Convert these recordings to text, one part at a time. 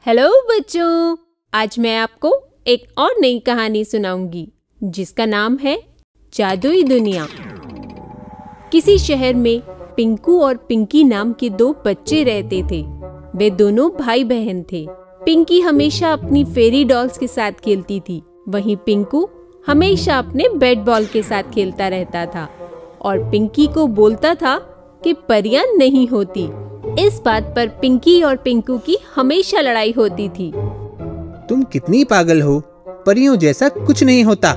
Hello बच्चों, आज मैं आपको एक और नई कहानी सुनाऊंगी जिसका नाम है जादुई दुनिया। किसी शहर में पिंकू और पिंकी नाम के दो बच्चे रहते थे। वे दोनों भाई बहन थे। पिंकी हमेशा अपनी फेरी डॉल्स के साथ खेलती थी, वहीं पिंकू हमेशा अपने बैट बॉल के साथ खेलता रहता था और पिंकी को बोलता था कि परियां नहीं होती। इस बात पर पिंकी और पिंकू की हमेशा लड़ाई होती थी। तुम कितनी पागल हो, परियों जैसा कुछ नहीं होता,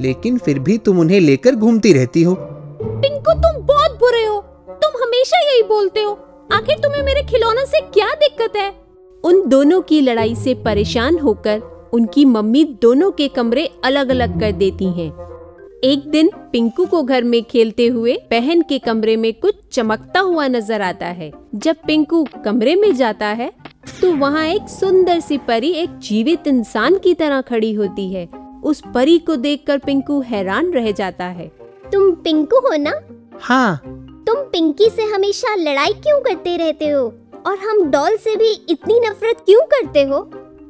लेकिन फिर भी तुम उन्हें लेकर घूमती रहती हो। पिंकू, तुम बहुत बुरे हो, तुम हमेशा यही बोलते हो। आखिर तुम्हें मेरे खिलौनों से क्या दिक्कत है? उन दोनों की लड़ाई से परेशान होकर उनकी मम्मी दोनों के कमरे अलग अलग कर देती हैं। एक दिन पिंकू को घर में खेलते हुए बहन के कमरे में कुछ चमकता हुआ नजर आता है। जब पिंकू कमरे में जाता है तो वहाँ एक सुंदर सी परी एक जीवित इंसान की तरह खड़ी होती है। उस परी को देखकर पिंकू हैरान रह जाता है। तुम पिंकू हो ना? हाँ। तुम पिंकी से हमेशा लड़ाई क्यों करते रहते हो और हम डॉल से भी इतनी नफरत क्यों करते हो?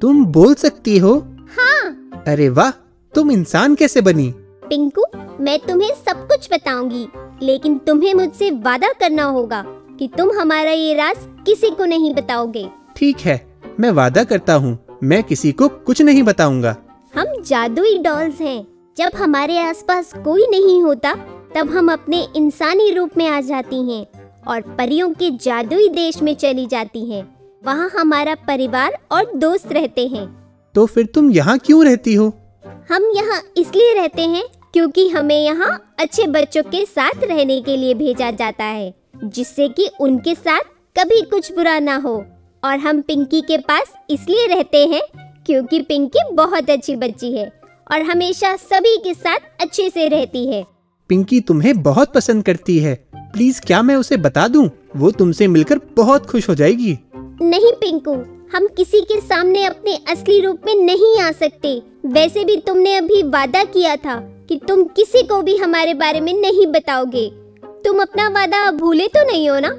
तुम बोल सकती हो? हाँ। अरे वाह, तुम इंसान कैसे बनी? पिंकू, मैं तुम्हें सब कुछ बताऊंगी, लेकिन तुम्हें मुझसे वादा करना होगा कि तुम हमारा ये राज किसी को नहीं बताओगे। ठीक है, मैं वादा करता हूँ, मैं किसी को कुछ नहीं बताऊंगा। हम जादुई डॉल्स हैं। जब हमारे आसपास कोई नहीं होता तब हम अपने इंसानी रूप में आ जाती हैं और परियों के जादुई देश में चली जाती हैं। वहाँ हमारा परिवार और दोस्त रहते हैं। तो फिर तुम यहाँ क्यों रहती हो? हम यहाँ इसलिए रहते हैं क्योंकि हमें यहाँ अच्छे बच्चों के साथ रहने के लिए भेजा जाता है, जिससे कि उनके साथ कभी कुछ बुरा ना हो। और हम पिंकी के पास इसलिए रहते हैं क्योंकि पिंकी बहुत अच्छी बच्ची है और हमेशा सभी के साथ अच्छे से रहती है। पिंकी तुम्हें बहुत पसंद करती है। प्लीज क्या मैं उसे बता दूं? वो तुमसे मिलकर बहुत खुश हो जाएगी। नहीं पिंकू, हम किसी के सामने अपने असली रूप में नहीं आ सकते। वैसे भी तुमने अभी वादा किया था कि तुम किसी को भी हमारे बारे में नहीं बताओगे। तुम अपना वादा भूले तो नहीं हो ना?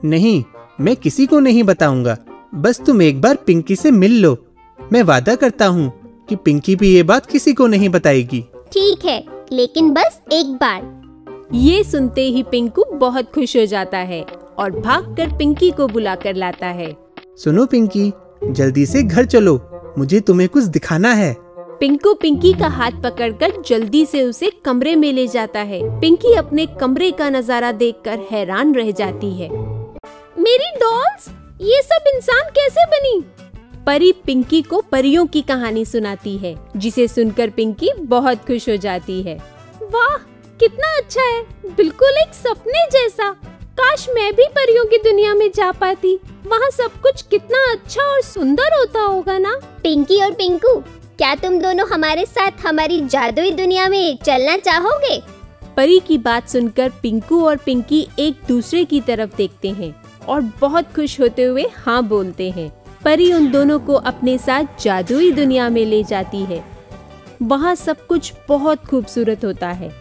नहीं, मैं किसी को नहीं बताऊंगा। बस तुम एक बार पिंकी से मिल लो। मैं वादा करता हूँ कि पिंकी भी ये बात किसी को नहीं बताएगी। ठीक है, लेकिन बस एक बार। ये सुनते ही पिंकू बहुत खुश हो जाता है और भागकर पिंकी को बुलाकर लाता है। सुनो पिंकी, जल्दी से घर चलो, मुझे तुम्हें कुछ दिखाना है। पिंकू पिंकी का हाथ पकड़कर जल्दी से उसे कमरे में ले जाता है। पिंकी अपने कमरे का नजारा देखकर हैरान रह जाती है। मेरी डॉल्स, ये सब इंसान कैसे बनी? परी पिंकी को परियों की कहानी सुनाती है, जिसे सुनकर पिंकी बहुत खुश हो जाती है। वाह, कितना अच्छा है, बिल्कुल एक सपने जैसा। काश मैं भी परियों की दुनिया में जा पाती। वहाँ सब कुछ कितना अच्छा और सुंदर होता होगा ना? पिंकी और पिंकू, क्या तुम दोनों हमारे साथ हमारी जादुई दुनिया में चलना चाहोगे? परी की बात सुनकर पिंकू और पिंकी एक दूसरे की तरफ देखते हैं और बहुत खुश होते हुए हाँ बोलते हैं। परी उन दोनों को अपने साथ जादुई दुनिया में ले जाती है। वहाँ सब कुछ बहुत खूबसूरत होता है।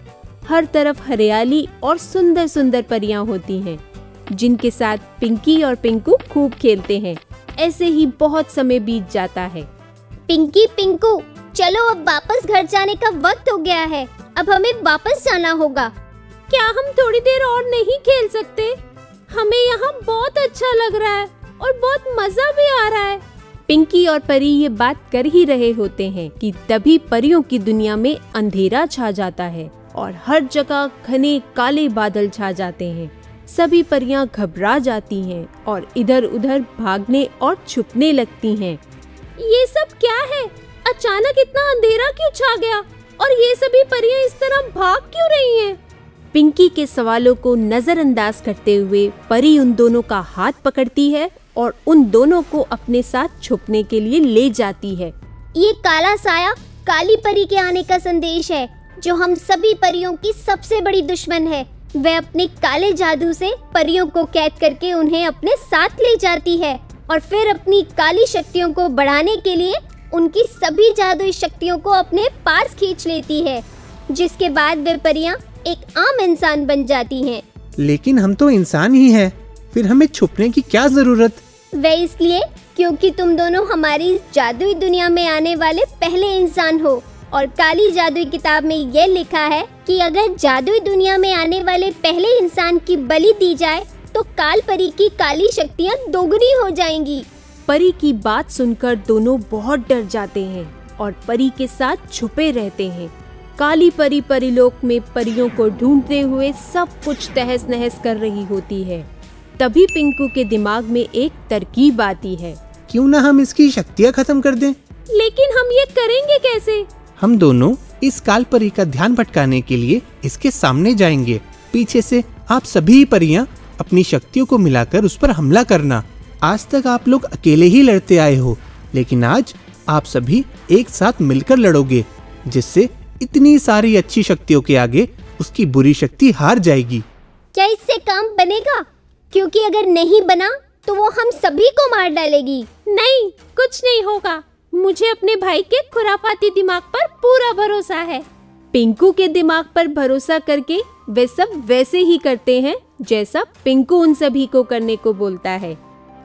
हर तरफ हरियाली और सुंदर सुंदर परियां होती हैं, जिनके साथ पिंकी और पिंकू खूब खेलते हैं। ऐसे ही बहुत समय बीत जाता है। पिंकी, पिंकू, चलो अब वापस घर जाने का वक्त हो गया है। अब हमें वापस जाना होगा। क्या हम थोड़ी देर और नहीं खेल सकते? हमें यहाँ बहुत अच्छा लग रहा है और बहुत मजा भी आ रहा है। पिंकी और परी ये बात कर ही रहे होते हैं कि तभी परियों की दुनिया में अंधेरा छा जाता है और हर जगह घने काले बादल छा जाते हैं। सभी परियां घबरा जाती हैं और इधर उधर भागने और छुपने लगती हैं। ये सब क्या है? अचानक इतना अंधेरा क्यों छा गया और ये सभी परियां इस तरह भाग क्यों रही हैं? पिंकी के सवालों को नजरअंदाज करते हुए परी उन दोनों का हाथ पकड़ती है और उन दोनों को अपने साथ छुपने के लिए ले जाती है। ये काला साया काली परी के आने का संदेश है, जो हम सभी परियों की सबसे बड़ी दुश्मन है। वह अपने काले जादू से परियों को कैद करके उन्हें अपने साथ ले जाती है और फिर अपनी काली शक्तियों को बढ़ाने के लिए उनकी सभी जादुई शक्तियों को अपने पास खींच लेती है, जिसके बाद वे परियां एक आम इंसान बन जाती हैं। लेकिन हम तो इंसान ही हैं, फिर हमें छुपने की क्या जरूरत? वह इसलिए क्योंकि तुम दोनों हमारी इस जादुई दुनिया में आने वाले पहले इंसान हो। और काली जादुई किताब में ये लिखा है कि अगर जादुई दुनिया में आने वाले पहले इंसान की बलि दी जाए तो काल परी की काली शक्तियाँ दोगुनी हो जाएंगी। परी की बात सुनकर दोनों बहुत डर जाते हैं और परी के साथ छुपे रहते हैं। काली परी परीलोक में परियों को ढूंढते हुए सब कुछ तहस नहस कर रही होती है। तभी पिंकू के दिमाग में एक तरकीब आती है। क्यों ना हम इसकी शक्तियाँ खत्म कर दें? लेकिन हम ये करेंगे कैसे? हम दोनों इस काल परी का ध्यान भटकाने के लिए इसके सामने जाएंगे। पीछे से आप सभी परियां अपनी शक्तियों को मिलाकर उस पर हमला करना। आज तक आप लोग अकेले ही लड़ते आए हो, लेकिन आज आप सभी एक साथ मिलकर लड़ोगे, जिससे इतनी सारी अच्छी शक्तियों के आगे उसकी बुरी शक्ति हार जाएगी। क्या इससे काम बनेगा? क्योंकि अगर नहीं बना तो वो हम सभी को मार डालेगी। नहीं, कुछ नहीं होगा। मुझे अपने भाई के खुराफाती दिमाग पर पूरा भरोसा है। पिंकू के दिमाग पर भरोसा करके वे सब वैसे ही करते हैं जैसा पिंकू उन सभी को करने को बोलता है।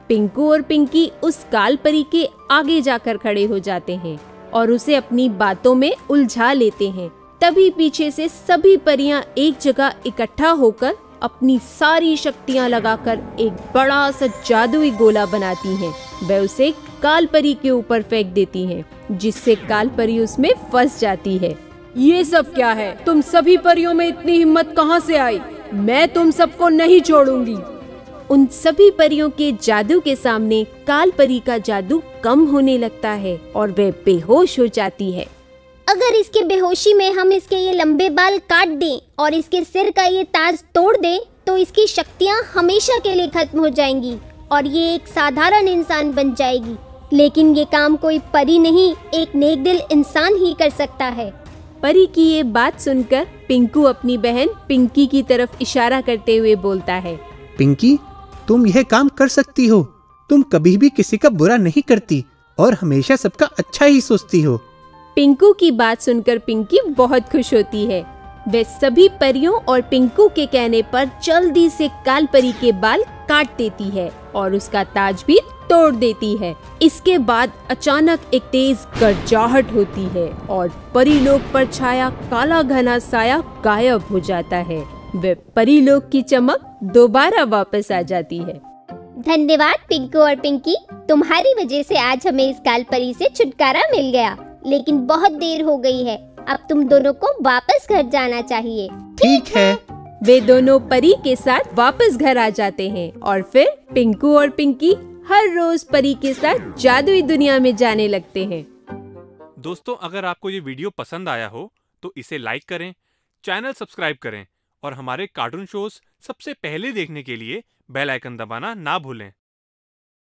पिंकू और पिंकी उस काल परी के आगे जाकर खड़े हो जाते हैं और उसे अपनी बातों में उलझा लेते हैं। तभी पीछे से सभी परियां एक जगह इकट्ठा होकर अपनी सारी शक्तियां लगाकर एक बड़ा सा जादुई गोला बनाती हैं। वे उसे काल परी के ऊपर फेंक देती हैं, जिससे काल परी उसमें फंस जाती है। ये सब क्या है? तुम सभी परियों में इतनी हिम्मत कहाँ से आई? मैं तुम सबको नहीं छोड़ूंगी। उन सभी परियों के जादू के सामने काल परी का जादू कम होने लगता है और वे बेहोश हो जाती है। अगर इसके बेहोशी में हम इसके ये लंबे बाल काट दें और इसके सिर का ये ताज तोड़ दें तो इसकी शक्तियाँ हमेशा के लिए खत्म हो जाएंगी और ये एक साधारण इंसान बन जाएगी। लेकिन ये काम कोई परी नहीं, एक नेकदिल इंसान ही कर सकता है। परी की ये बात सुनकर पिंकू अपनी बहन पिंकी की तरफ इशारा करते हुए बोलता है। पिंकी, तुम यह काम कर सकती हो। तुम कभी भी किसी का बुरा नहीं करती और हमेशा सबका अच्छा ही सोचती हो। पिंकू की बात सुनकर पिंकी बहुत खुश होती है। वे सभी परियों और पिंकू के कहने पर जल्दी से काल परी के बाल काट देती है और उसका ताज भी तोड़ देती है। इसके बाद अचानक एक तेज गरजाहट होती है और परीलोक पर छाया काला घना साया गायब हो जाता है। वे परीलोक की चमक दोबारा वापस आ जाती है। धन्यवाद पिंकू और पिंकी, तुम्हारी वजह से आज हमें इस काल परी से छुटकारा मिल गया। लेकिन बहुत देर हो गई है, अब तुम दोनों को वापस घर जाना चाहिए। ठीक है। वे दोनों परी के साथ वापस घर आ जाते हैं और फिर पिंकू और पिंकी हर रोज परी के साथ जादुई दुनिया में जाने लगते हैं। दोस्तों, अगर आपको ये वीडियो पसंद आया हो तो इसे लाइक करें, चैनल सब्सक्राइब करें और हमारे कार्टून शोज सबसे पहले देखने के लिए बेल आइकन दबाना ना भूलें।